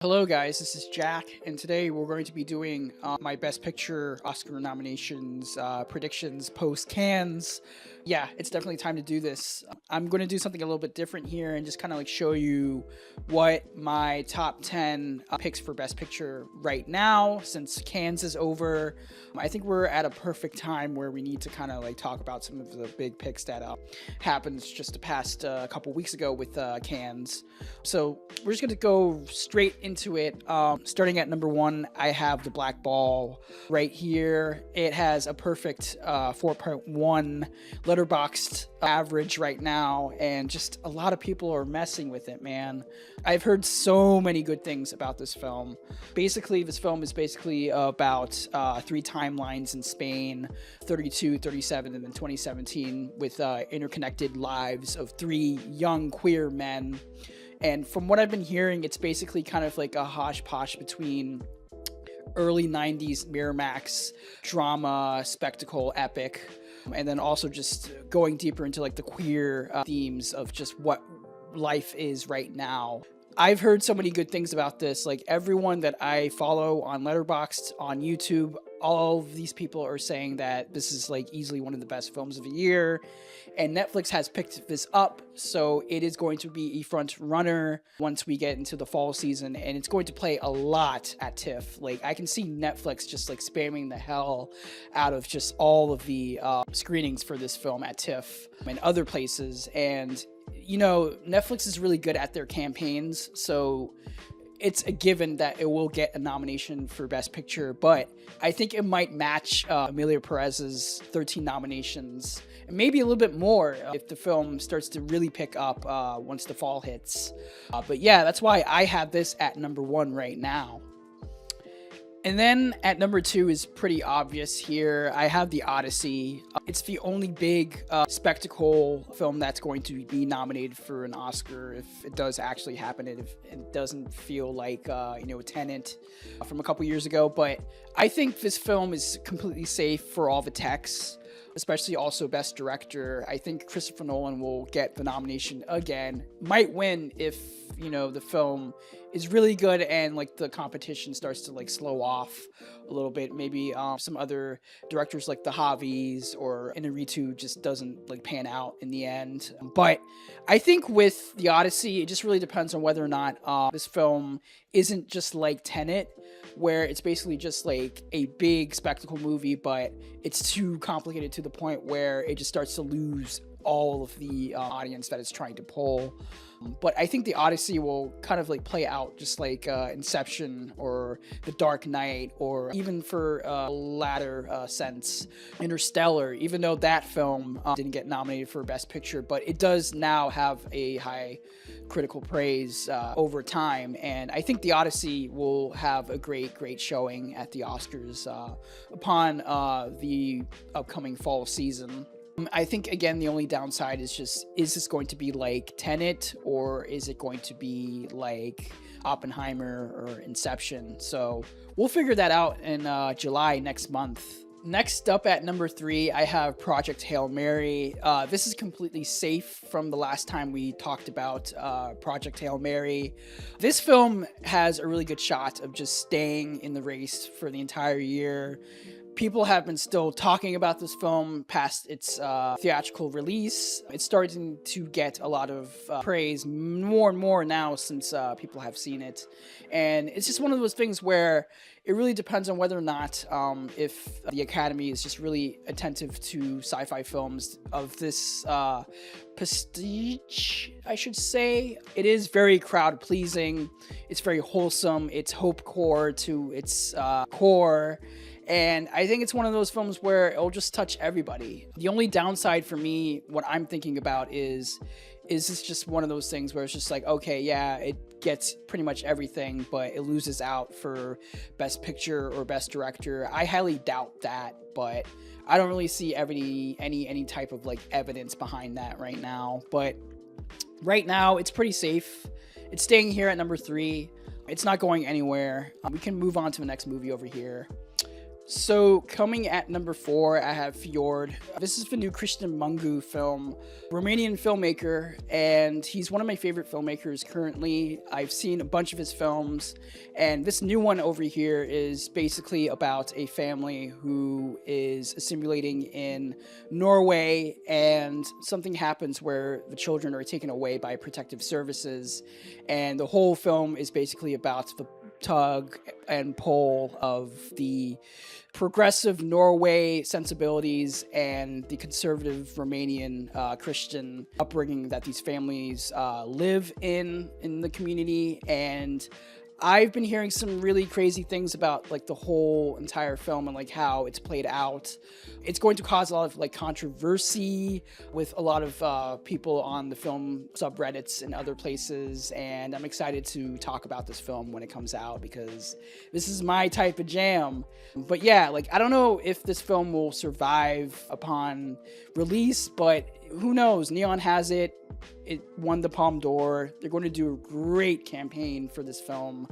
Hello, guys. This is Jack, and today we're going to be doing my Best Picture Oscar nominations predictions post Cannes. Yeah, it's definitely time to do this. I'm going to do something a little bit different here and just kind of like show you what my top 10 picks for Best Picture right now, since Cannes is over. I think we're at a perfect time where we need to kind of like talk about some of the big picks that happened just the past couple weeks ago with Cannes. So we're just going to go straight into it. Starting at number one, I have The Black Ball right here. It has a perfect 4.1 letterboxed average right now, and just a lot of people are messing with it, man. I've heard so many good things about this film. Basically, this film is basically about three timelines in Spain: 32, 37, and then 2017, with interconnected lives of three young queer men. And from what I've been hearing, it's basically kind of like a hodgepodge between early 90s Miramax drama, spectacle, epic, and then also just going deeper into like the queer themes of just what life is right now. I've heard so many good things about this. Like everyone that I follow on Letterboxd, on YouTube, all of these people are saying that this is like easily one of the best films of the year. And Netflix has picked this up, so it is going to be a front runner once we get into the fall season, and it's going to play a lot at TIFF. Like I can see Netflix just like spamming the hell out of just all of the screenings for this film at TIFF and other places. And you know, Netflix is really good at their campaigns, so it's a given that it will get a nomination for Best Picture, but I think it might match Emilia Perez's 13 nominations, and maybe a little bit more if the film starts to really pick up once the fall hits. But yeah, that's why I have this at number one right now. And then at number two is pretty obvious here. I have The Odyssey. It's the only big spectacle film that's going to be nominated for an Oscar if it does actually happen. If it doesn't feel like, Tenet from a couple years ago. But I think this film is completely safe for all the techs, especially also Best Director. I think Christopher Nolan will get the nomination again. Might win if, the film is really good and like the competition starts to like slow off a little bit. Maybe some other directors like the Javis or Inarritu just doesn't like pan out in the end. But I think with The Odyssey, it just really depends on whether or not this film isn't just like Tenet, where it's basically just like a big spectacle movie, but it's too complicated to the point where it just starts to lose all of the audience that it's trying to pull. But I think The Odyssey will kind of like play out just like Inception or The Dark Knight, or even for a latter sense, Interstellar, even though that film didn't get nominated for Best Picture, but it does now have a high critical praise over time. And I think The Odyssey will have a great showing at the Oscars upon the upcoming fall season. I think, again, the only downside is just, is this going to be like Tenet, or is it going to be like Oppenheimer or Inception? So we'll figure that out in July next month. Next up at number three, I have Project Hail Mary. This is completely safe from the last time we talked about Project Hail Mary. This film has a really good shot of just staying in the race for the entire year. People have been still talking about this film past its theatrical release. It's starting to get a lot of praise more and more now since people have seen it. And it's just one of those things where it really depends on whether or not if the Academy is just really attentive to sci-fi films of this prestige, I should say. It is very crowd pleasing. It's very wholesome. It's hope core to its core. And I think it's one of those films where it'll just touch everybody. The only downside for me, what I'm thinking about is this just one of those things where it's just like, okay, yeah, it gets pretty much everything, but it loses out for Best Picture or Best Director? I highly doubt that, but I don't really see any type of like evidence behind that right now. But right now, it's pretty safe. It's staying here at number three. It's not going anywhere. We can move on to the next movie over here. So coming at number 4, I have Fjord. This is the new Christian Mungu film, Romanian filmmaker, and he's one of my favorite filmmakers currently. I've seen a bunch of his films, and this new one over here is basically about a family who is assimilating in Norway, and something happens where the children are taken away by protective services, and the whole film is basically about the tug and pull of the progressive Norway sensibilities and the conservative Romanian Christian upbringing that these families live in the community. And I've been hearing some really crazy things about like the whole entire film and like how it's played out. It's going to cause a lot of like controversy with a lot of people on the film subreddits and other places, and I'm excited to talk about this film when it comes out because this is my type of jam. But yeah, like I don't know if this film will survive upon release, but who knows? Neon has it. It won the Palme d'Or. They're going to do a great campaign for this film.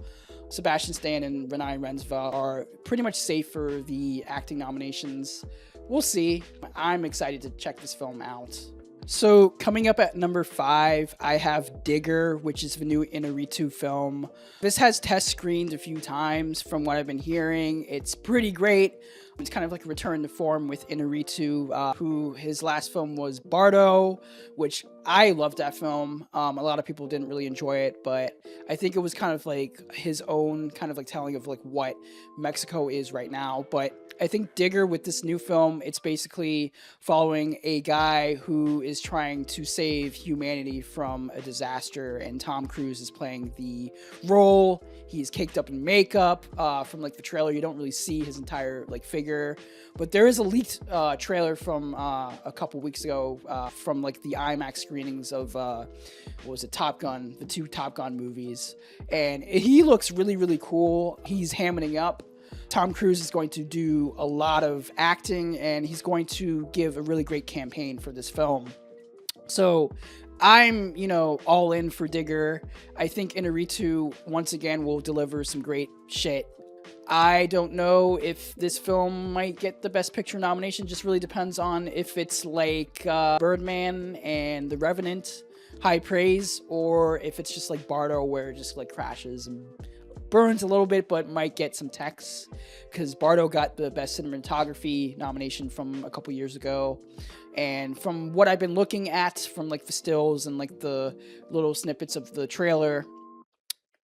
Sebastian Stan and Renai Rensva are pretty much safe for the acting nominations. We'll see. I'm excited to check this film out. So coming up at number 5, I have Digger, which is the new Inarritu film. This has test screened a few times from what I've been hearing. It's pretty great. It's kind of like a return to form with Inarritu, who his last film was Bardo, which I loved that film. A lot of people didn't really enjoy it, but I think it was kind of like his own kind of like telling of like what Mexico is right now. But I think Digger with this new film, it's basically following a guy who is trying to save humanity from a disaster, and Tom Cruise is playing the role. He's caked up in makeup. From like the trailer, you don't really see his entire like figure, but there is a leaked trailer from a couple weeks ago from like the IMAX screenings of what was it, Top Gun, the 2 Top Gun movies, and he looks really, really cool. He's hamming up. Tom Cruise is going to do a lot of acting, and he's going to give a really great campaign for this film. So I'm, all in for Digger. I think Inarritu, once again, will deliver some great shit. I don't know if this film might get the Best Picture nomination. Just really depends on if it's like Birdman and The Revenant, high praise, or if it's just like Bardo, where it just like crashes and burns a little bit, but might get some techs, because Bardo got the Best Cinematography nomination from a couple years ago. And from what I've been looking at from like the stills and like the little snippets of the trailer,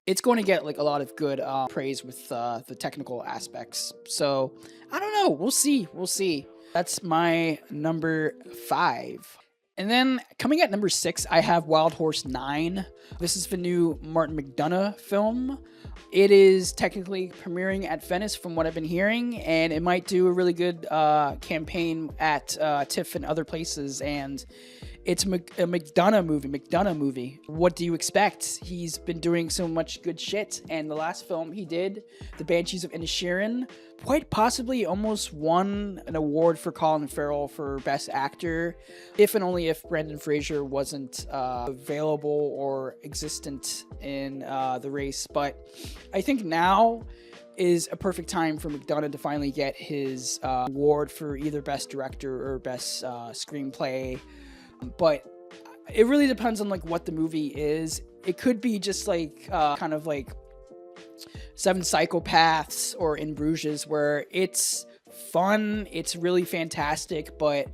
it's going to get like a lot of good praise with the technical aspects. So I don't know. We'll see. That's my number 5. And then coming at number 6, I have Wild Horse 9. This is the new Martin McDonagh film. It is technically premiering at Venice from what I've been hearing, and it might do a really good campaign at TIFF and other places. And it's a McDonagh movie. What do you expect? He's been doing so much good shit, and the last film he did, The Banshees of Inisherin, quite possibly almost won an award for Colin Farrell for Best Actor, if and only if Brendan Fraser wasn't available or existent in the race. But I think now is a perfect time for McDonagh to finally get his award for either Best Director or Best Screenplay. But it really depends on like what the movie is. It could be just like kind of like Seven Psychopaths or In Bruges, where it's fun, it's really fantastic, but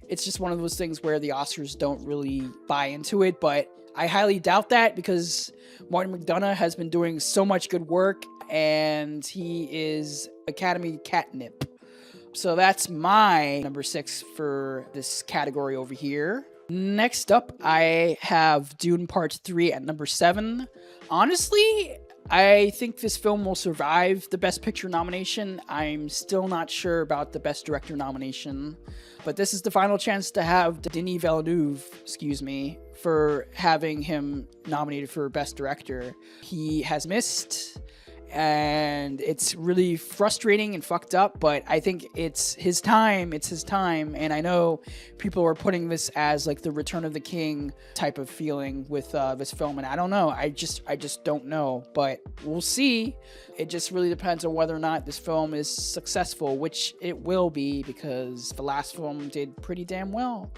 it's just one of those things where the Oscars don't really buy into it. But I highly doubt that, because Martin McDonagh has been doing so much good work, and he is Academy catnip. So that's my number 6 for this category over here. Next up, I have Dune Part 3 at number 7. Honestly, I think this film will survive the Best Picture nomination. I'm still not sure about the Best Director nomination, but this is the final chance to have Denis Villeneuve, for having him nominated for Best Director. He has missed, and it's really frustrating and fucked up, but I think it's his time, and I know people are putting this as like the Return of the King type of feeling with this film, and I don't know, I just don't know, but we'll see. It just really depends on whether or not this film is successful, which it will be, because the last film did pretty damn well.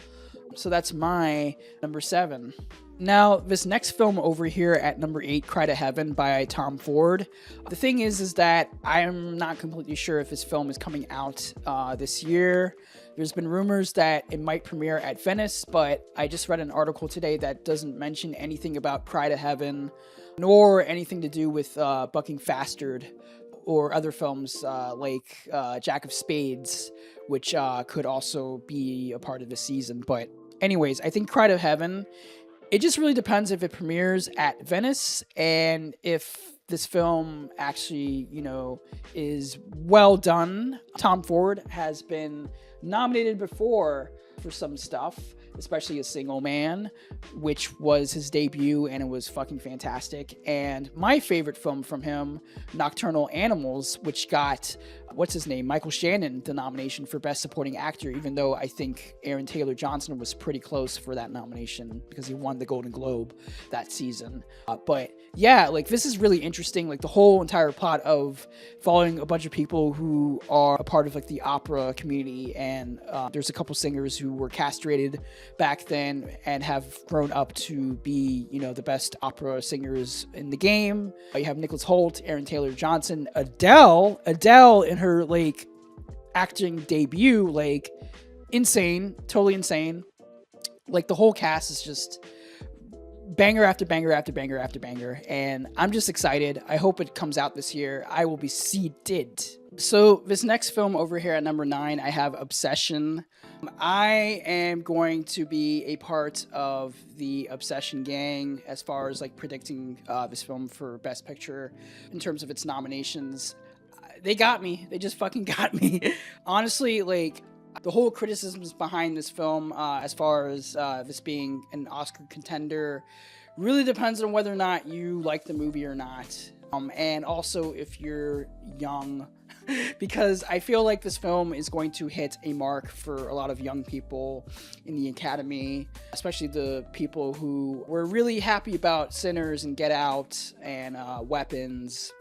So that's my number 7. Now, this next film over here at number 8, Cry to Heaven by Tom Ford. The thing is that I'm not completely sure if this film is coming out this year. There's been rumors that it might premiere at Venice, but I just read an article today that doesn't mention anything about Cry to Heaven, nor anything to do with Bucking Fastard or other films like Jack of Spades, which could also be a part of the season. But anyways, I think Cry to Heaven, it just really depends if it premieres at Venice and if this film actually, you know, is well done. Tom Ford has been nominated before for some stuff, especially A Single Man, which was his debut, and it was fucking fantastic. And my favorite film from him, Nocturnal Animals, which got, what's his name, Michael Shannon, the nomination for Best Supporting Actor, even though I think Aaron Taylor Johnson was pretty close for that nomination because he won the Golden Globe that season. But yeah, like, this is really interesting, like the whole entire plot of following a bunch of people who are a part of like the opera community, and there's a couple singers who were castrated back then and have grown up to be, you know, the best opera singers in the game. You have Nicholas Hoult, Aaron Taylor Johnson, Adele in her like acting debut, like insane, totally insane. Like the whole cast is just banger after banger after banger after banger, and I'm just excited. I hope it comes out this year. I will be seated. So this next film over here at number 9, I have Obsession. I am going to be a part of the Obsession gang as far as like predicting this film for Best Picture in terms of its nominations. They got me. They just fucking got me. Honestly, like, the whole criticisms behind this film, as far as this being an Oscar contender, really depends on whether or not you like the movie or not. And also if you're young, because I feel like this film is going to hit a mark for a lot of young people in the Academy, especially the people who were really happy about Sinners and Get Out and Weapons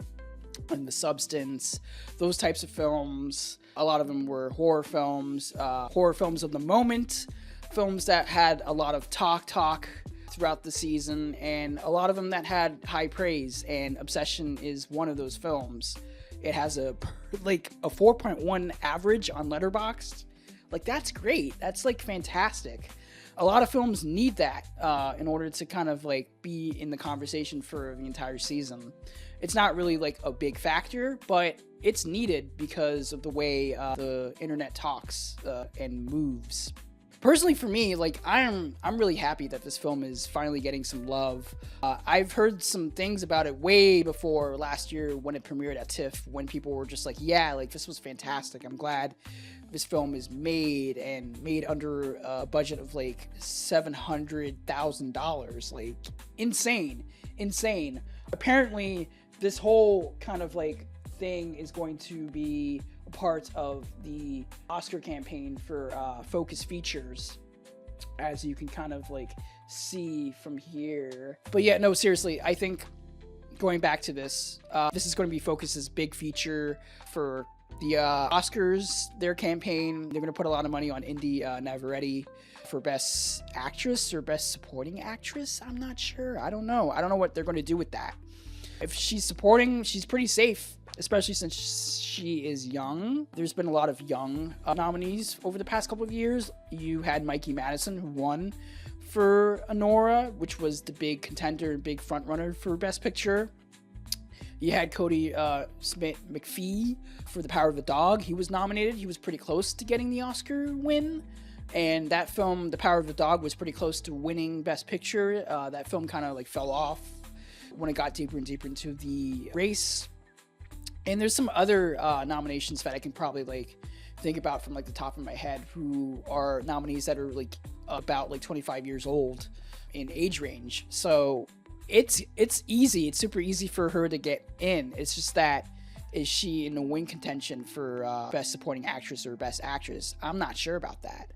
and The Substance, those types of films. A lot of them were horror films of the moment, films that had a lot of talk throughout the season, and a lot of them that had high praise, and Obsession is one of those films. It has a 4.1 average on Letterboxd. Like, that's great. That's like fantastic. A lot of films need that in order to kind of like be in the conversation for the entire season. It's not really like a big factor, but it's needed because of the way the internet talks and moves. Personally, for me, like, I'm really happy that this film is finally getting some love. I've heard some things about it way before last year when it premiered at TIFF, when people were just like, yeah, like, this was fantastic. I'm glad this film is made under a budget of like $700,000. Like, insane. Apparently, this whole kind of like thing is going to be a part of the Oscar campaign for Focus Features, as you can kind of like see from here. But yeah, no, seriously, I think going back to this, this is going to be Focus's big feature for the Oscars, their campaign. They're going to put a lot of money on Indy Navarrete for Best Actress or Best Supporting Actress. I'm not sure. I don't know what they're going to do with that. If she's supporting, she's pretty safe, especially since she is young. There's been a lot of young nominees over the past couple of years. You had Mikey Madison, who won for Anora, which was the big contender and big frontrunner for Best Picture. You had Cody Smith McPhee for The Power of the Dog. He was nominated. He was pretty close to getting the Oscar win. And that film, The Power of the Dog, was pretty close to winning Best Picture. That film kind of like fell off when it got deeper and deeper into the race. And there's some other nominations that I can probably like think about from like the top of my head, who are nominees that are like about like 25 years old in age range. So it's easy. It's super easy for her to get in. It's just that, is she in the win contention for best supporting actress or best actress? I'm not sure about that.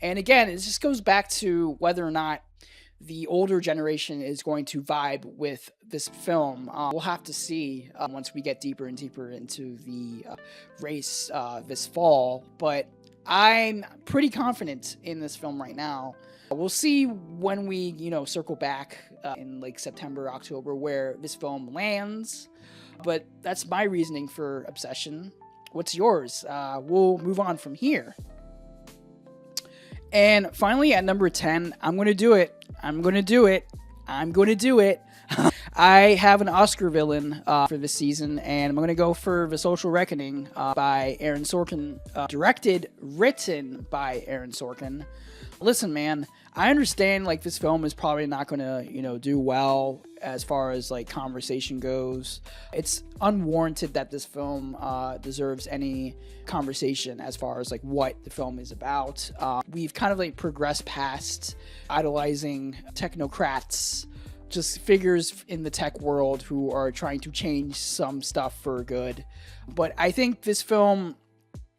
And again, it just goes back to whether or not the older generation is going to vibe with this film. We'll have to see once we get deeper and deeper into the race this fall. But I'm pretty confident in this film right now. We'll see when we, circle back in like September, October, where this film lands. But that's my reasoning for Obsession. What's yours? We'll move on from here. And finally, at number 10, I'm going to do it. I have an Oscar villain for this season, and I'm going to go for The Social Reckoning by Aaron Sorkin, directed, written by Aaron Sorkin. Listen, man, I understand like this film is probably not going to, do well as far as like conversation goes. It's unwarranted that this film deserves any conversation as far as like what the film is about. We've kind of like progressed past idolizing technocrats, just figures in the tech world who are trying to change some stuff for good. But I think this film,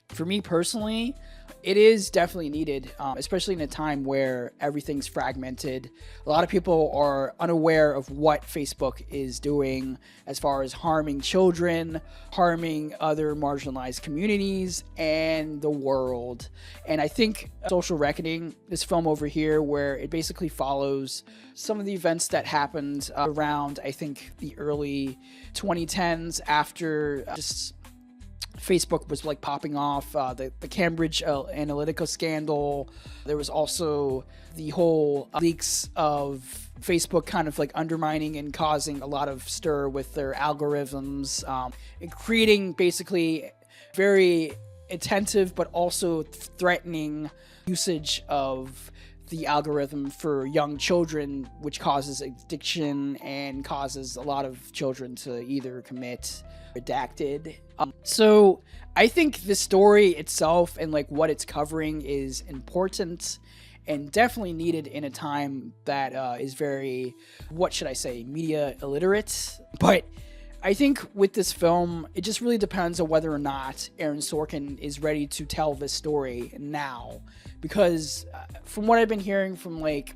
for me personally, it is definitely needed, especially in a time where everything's fragmented. A lot of people are unaware of what Facebook is doing as far as harming children, harming other marginalized communities, and the world. And I think Social Reckoning, this film over here, where it basically follows some of the events that happened around, I think, the early 2010s after just Facebook was like popping off, the Cambridge Analytica scandal. There was also the whole leaks of Facebook kind of like undermining and causing a lot of stir with their algorithms, and creating basically very attentive but also threatening usage of the algorithm for young children, which causes addiction and causes a lot of children to either commit redacted. So I think the story itself and like what it's covering is important and definitely needed in a time that is very, what should I say, media illiterate. But I think with this film, it just really depends on whether or not Aaron Sorkin is ready to tell this story now. Because from what I've been hearing from like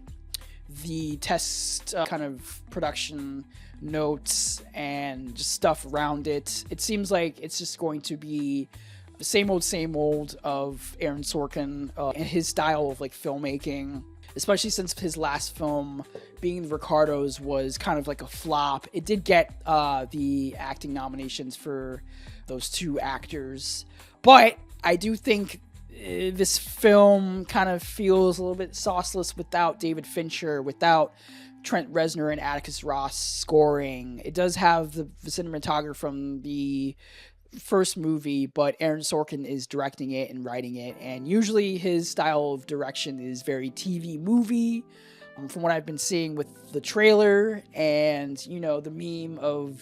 the test kind of production notes and just stuff around it, it seems like it's just going to be the same old of Aaron Sorkin and his style of like filmmaking, especially since his last film, Being the Ricardos, was kind of like a flop. It did get the acting nominations for those two actors, but I do think this film kind of feels a little bit sauceless without David Fincher, without Trent Reznor and Atticus Ross scoring. It does have the cinematographer from the first movie, but Aaron Sorkin is directing it and writing it, and usually his style of direction is very TV movie. From what I've been seeing with the trailer and, the meme of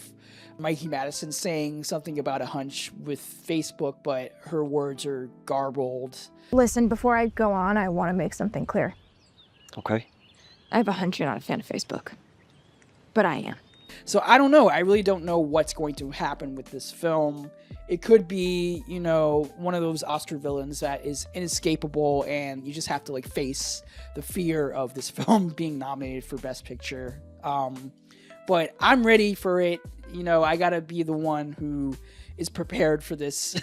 Mikey Madison saying something about a hunch with Facebook, but her words are garbled. Listen, before I go on, I want to make something clear. Okay. I have a hunch you're not a fan of Facebook, but I am. So I don't know. I really don't know what's going to happen with this film. It could be, one of those Oscar villains that is inescapable and you just have to like face the fear of this film being nominated for Best Picture. But I'm ready for it. I gotta be the one who is prepared for this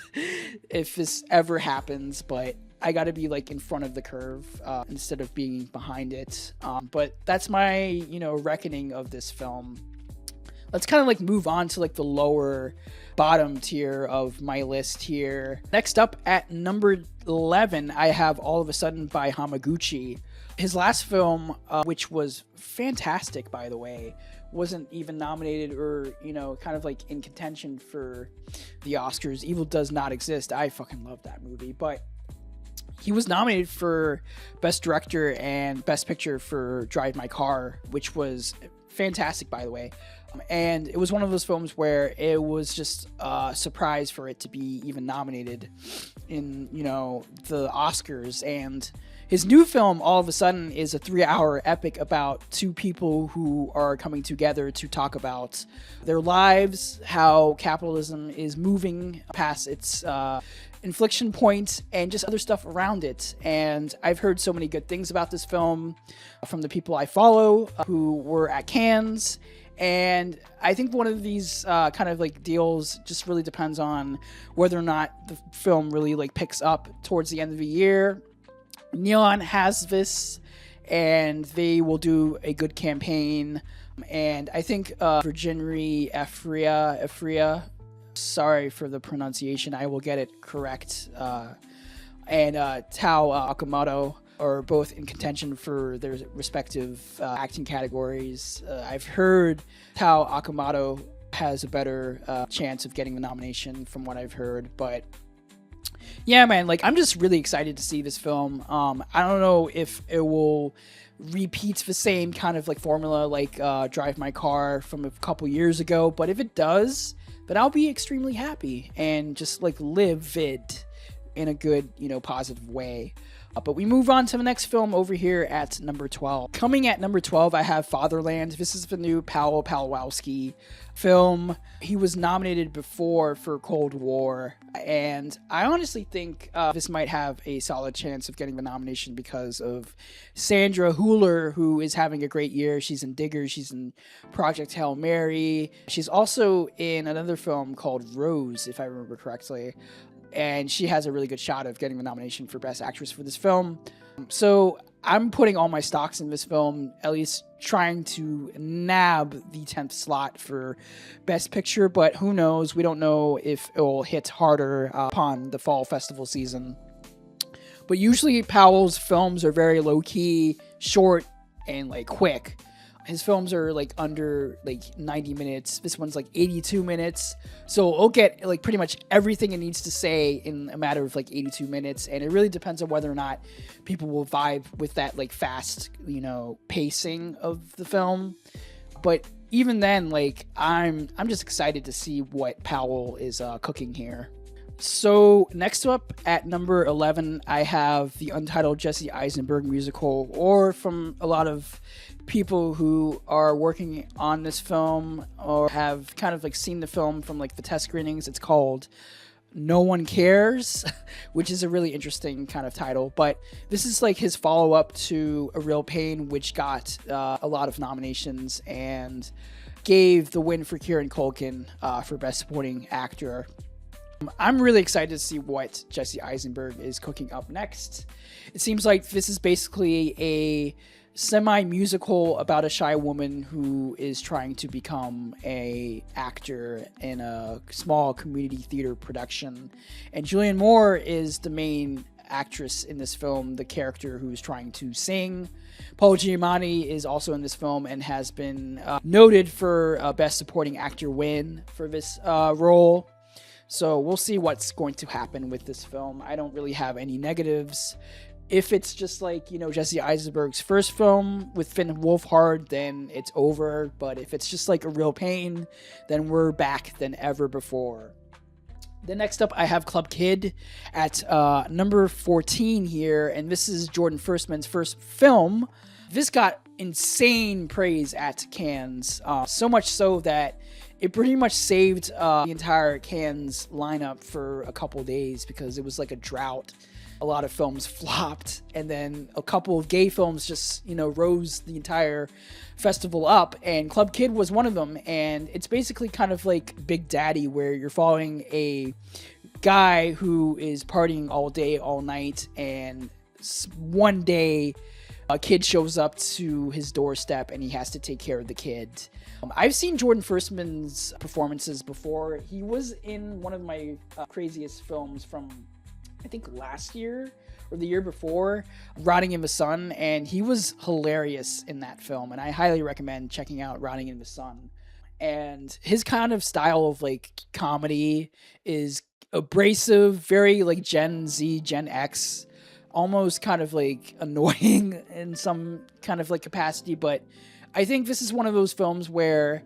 if this ever happens, but I gotta be like in front of the curve instead of being behind it. But that's my, reckoning of this film. Let's kind of like move on to like the lower bottom tier of my list here. Next up at number 11, I have All of a Sudden by Hamaguchi. His last film, which was fantastic, by the way, wasn't even nominated or, kind of like in contention for the Oscars. Evil Does Not Exist. I fucking love that movie, but he was nominated for Best Director and Best Picture for Drive My Car, which was fantastic, by the way. And it was one of those films where it was just a surprise for it to be even nominated in, the Oscars. And His new film, all of a sudden, is a 3-hour epic about two people who are coming together to talk about their lives, how capitalism is moving past its inflection point, and just other stuff around it. And I've heard so many good things about this film from the people I follow who were at Cannes. And I think one of these kind of like deals just really depends on whether or not the film really like picks up towards the end of the year. Neon has this, and they will do a good campaign. And I think Virginie Efria, sorry for the pronunciation, I will get it correct, and Tao Akamoto are both in contention for their respective acting categories. I've heard Tao Akamoto has a better chance of getting the nomination from what I've heard, but yeah, man, like I'm just really excited to see this film. I don't know if it will repeat the same kind of like formula like Drive My Car from a couple years ago, but if it does, then I'll be extremely happy and just like live it in a good, positive way. But we move on to the next film over here at number 12. Coming at number 12, I have Fatherland. This is the new Paweł Pawłowski film. He was nominated before for Cold War, and I honestly think this might have a solid chance of getting the nomination because of Sandra Hüller, who is having a great year. She's in Digger, she's in Project Hail Mary. She's also in another film called Rose, if I remember correctly. And she has a really good shot of getting the nomination for Best Actress for this film. So I'm putting all my stocks in this film, at least trying to nab the 10th slot for Best Picture, but who knows? We don't know if it will hit harder upon the fall festival season. But usually Powell's films are very low-key, short, and like quick. His films are like under like 90 minutes. This one's like 82 minutes. So it'll get like pretty much everything it needs to say in a matter of like 82 minutes. And it really depends on whether or not people will vibe with that like fast, pacing of the film. But even then, like I'm just excited to see what Powell is cooking here. So next up at number 11, I have the untitled Jesse Eisenberg musical, or from a lot of people who are working on this film or have kind of like seen the film from like the test screenings. It's called No One Cares, which is a really interesting kind of title. But this is like his follow-up to A Real Pain, which got a lot of nominations and gave the win for Kieran Culkin for Best Supporting Actor. I'm really excited to see what Jesse Eisenberg is cooking up next. It seems like this is basically a semi-musical about a shy woman who is trying to become a actor in a small community theater production. And Julianne Moore is the main actress in this film, the character who's trying to sing. Paul Giamatti is also in this film and has been noted for a Best Supporting Actor win for this role. So we'll see what's going to happen with this film. I don't really have any negatives. If it's just like, Jesse Eisenberg's first film with Finn Wolfhard, then it's over. But if it's just like A Real Pain, then we're back than ever before. Then next up, I have Club Kid at number 14 here. And this is Jordan Firstman's first film. This got insane praise at Cannes. So much so that it pretty much saved the entire Cannes lineup for a couple days because it was like a drought. A lot of films flopped, and then a couple of gay films just, rose the entire festival up, and Club Kid was one of them. And it's basically kind of like Big Daddy, where you're following a guy who is partying all day, all night, and one day a kid shows up to his doorstep and he has to take care of the kid. I've seen Jordan Firstman's performances before. He was in one of my craziest films from, I think, last year or the year before, Rotting in the Sun, and he was hilarious in that film, and I highly recommend checking out Rotting in the Sun. And his kind of style of like comedy is abrasive, very like Gen Z, Gen X, almost kind of like annoying in some kind of like capacity. But I think this is one of those films where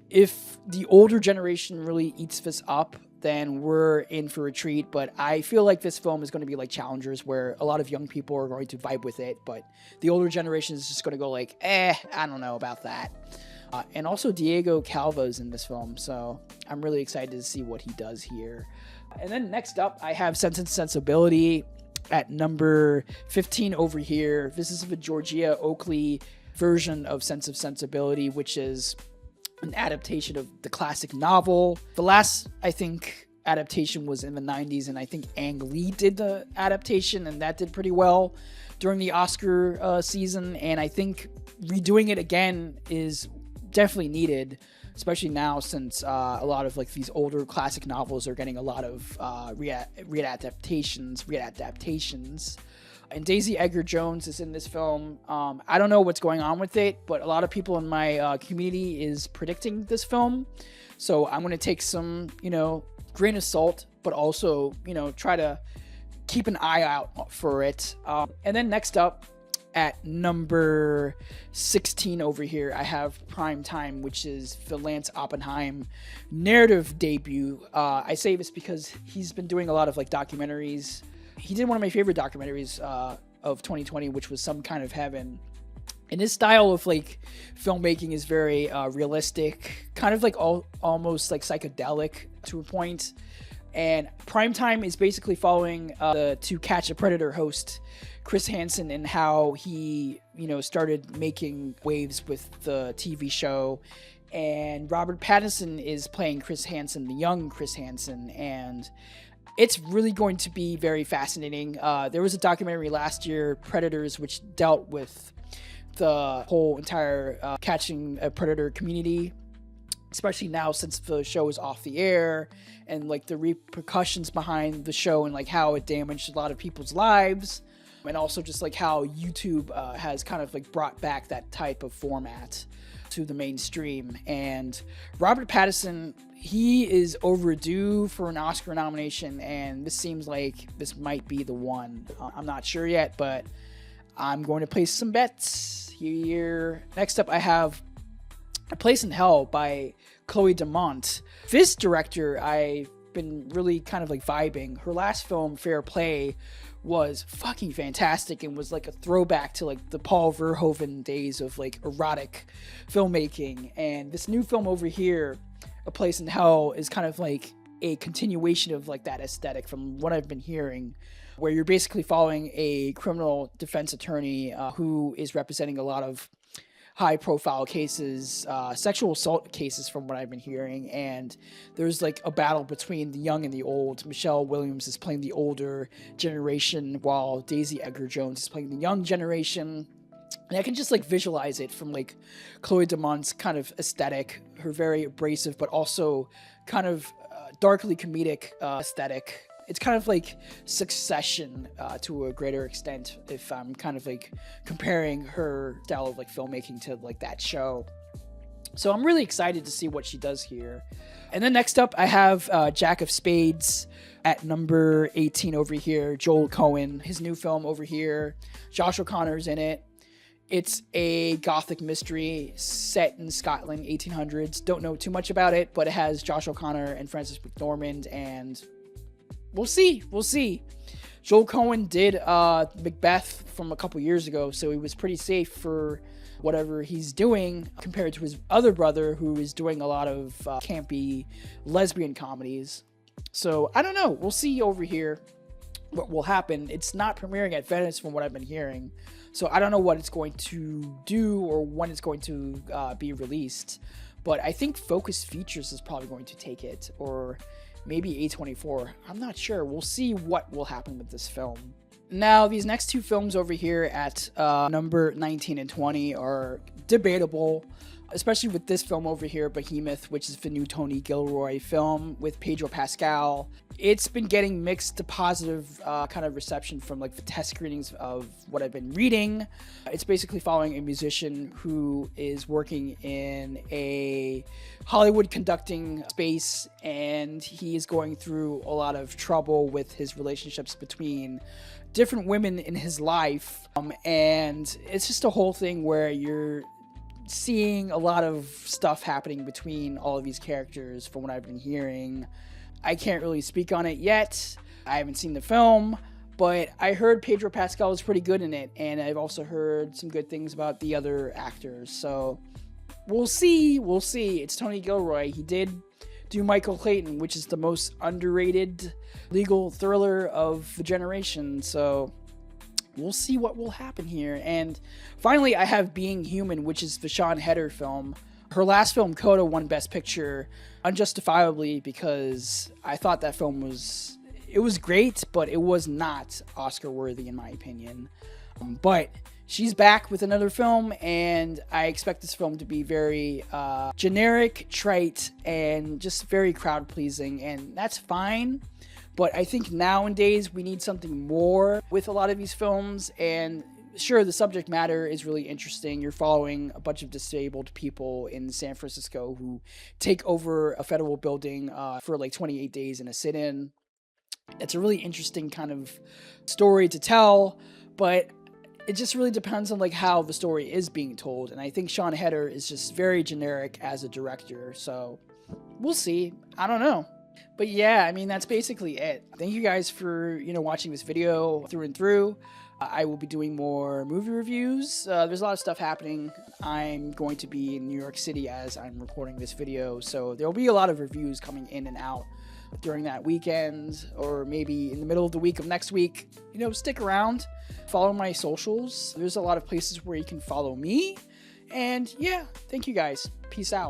if the older generation really eats this up, then we're in for a treat. But I feel like this film is going to be like Challengers, where a lot of young people are going to vibe with it, but the older generation is just going to go like, I don't know about that. And also Diego Calva's in this film, so I'm really excited to see what he does here. And then next up, I have Sense and Sensibility at number 15 over here. This is the Georgia Oakley version of Sense of Sensibility, which is an adaptation of the classic novel. The last, I think, adaptation was in the 90s, and I think Ang Lee did the adaptation, and that did pretty well during the Oscar season. And I think redoing it again is definitely needed, especially now since a lot of like these older classic novels are getting a lot of readaptations. And Daisy Edgar Jones is in this film. I don't know what's going on with it, but a lot of people in my community is predicting this film, so I'm going to take some grain of salt, but also try to keep an eye out for it. And then next up, at number 16 over here, I have Prime Time, which is the Lance Oppenheim narrative debut. I say this because he's been doing a lot of like documentaries. He did one of my favorite documentaries of 2020, which was Some Kind of Heaven. And his style of like filmmaking is very realistic, kind of like almost like psychedelic to a point. And Primetime is basically following the To Catch a Predator host Chris Hansen and how he, started making waves with the TV show. And Robert Pattinson is playing Chris Hansen, the young Chris Hansen, and it's really going to be very fascinating. There was a documentary last year, Predators, which dealt with the whole entire catching a predator community, especially now since the show is off the air, and like the repercussions behind the show and like how it damaged a lot of people's lives, and also just like how YouTube has kind of like brought back that type of format to the mainstream. And Robert Pattinson, he is overdue for an Oscar nomination, and this seems like this might be the one. I'm not sure yet, but I'm going to place some bets here. Next up, I have A Place in Hell by Chloe Damont. This director, I've been really kind of like vibing. Her last film, Fair Play, was fucking fantastic and was like a throwback to like the Paul Verhoeven days of like erotic filmmaking. And this new film over here, A Place in Hell, is kind of like a continuation of like that aesthetic from what I've been hearing, where you're basically following a criminal defense attorney who is representing a lot of high-profile cases, sexual assault cases from what I've been hearing, and there's like a battle between the young and the old. Michelle Williams is playing the older generation, while Daisy Edgar Jones is playing the young generation. And I can just like visualize it from like Chloe Damont's kind of aesthetic, her very abrasive but also kind of darkly comedic aesthetic. It's kind of like Succession to a greater extent, if I'm kind of like comparing her style of like filmmaking to like that show. So I'm really excited to see what she does here. And then next up, I have Jack of Spades at number 18 over here. Joel Coen, his new film over here. Josh O'Connor's in it. It's a gothic mystery set in Scotland, 1800s. Don't know too much about it, but it has Josh O'Connor and Frances McDormand, and we'll see. Joel Coen did Macbeth from a couple years ago, so he was pretty safe for whatever he's doing compared to his other brother, who is doing a lot of campy lesbian comedies. So I don't know. We'll see over here what will happen. It's not premiering at Venice from what I've been hearing, so I don't know what it's going to do or when it's going to be released. But I think Focus Features is probably going to take it, or maybe A24. I'm not sure. We'll see what will happen with this film. Now, these next two films over here at number 19 and 20 are debatable, especially with this film over here, Behemoth, which is the new Tony Gilroy film with Pedro Pascal. It's been getting mixed to positive kind of reception from like the test screenings of what I've been reading. It's basically following a musician who is working in a Hollywood conducting space, and he is going through a lot of trouble with his relationships between different women in his life. And it's just a whole thing where you're seeing a lot of stuff happening between all of these characters from what I've been hearing. I can't really speak on it yet. I haven't seen the film, but I heard Pedro Pascal is pretty good in it, and I've also heard some good things about the other actors. So we'll see. We'll see. It's Tony Gilroy. He did do Michael Clayton, which is the most underrated legal thriller of the generation. So we'll see what will happen here. And finally, I have Being Human, which is the Sian Heder film. Her last film, Coda, won Best Picture unjustifiably because I thought that film was great, but it was not Oscar worthy in my opinion. But she's back with another film, and I expect this film to be very generic, trite, and just very crowd pleasing, and that's fine. But I think nowadays we need something more with a lot of these films, and sure, the subject matter is really interesting. You're following a bunch of disabled people in San Francisco who take over a federal building for like 28 days in a sit-in. It's a really interesting kind of story to tell, but it just really depends on like how the story is being told. And I think Sian Heder is just very generic as a director, so we'll see. I don't know. But yeah, I mean, that's basically it. Thank you guys for, watching this video through and through. I will be doing more movie reviews. There's a lot of stuff happening. I'm going to be in New York City as I'm recording this video, so there'll be a lot of reviews coming in and out during that weekend, or maybe in the middle of the week of next week. Stick around, follow my socials. There's a lot of places where you can follow me. And yeah, thank you guys. Peace out.